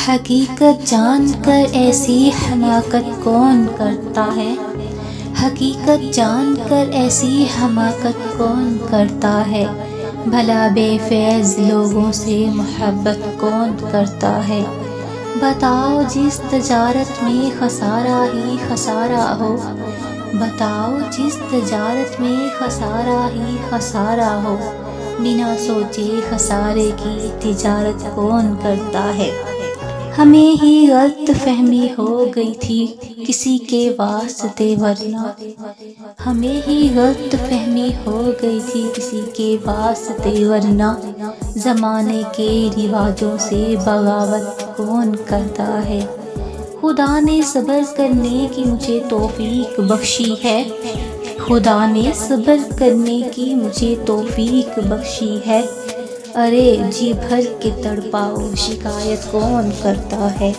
حقیقت جان کر ایسی حماقت کون کرتا ہے؟ حقیقت جان کر ایسی حماقت کون کرتا ہے؟ بھلا بے فیض لوگوں سے محبت کون کرتا ہے؟ بتاؤ جس تجارت میں خسارہ ہی خسارہ ہو، بتاؤ جس تجارت میں خسارہ ہی خسارہ ہو، بنا سوچے خسارے کی تجارت کون کرتا ہے؟ ہمیں ہی غلط فہمی ہو گئی تھی کسی کے واسطے ورنہ، ہمیں ہی غلط فہمی ہو گئی تھی کسی کے واسطے ورنہ، زمانے کے رواجوں سے بغاوت کون کرتا ہے؟ خدا نے صبر کرنے کی مجھے توفیق بخشی ہے، خدا نے صبر کرنے کی مجھے توفیق بخشی ہے، ارے جی بھر کے تڑپاؤ شکایت کون کرتا ہے؟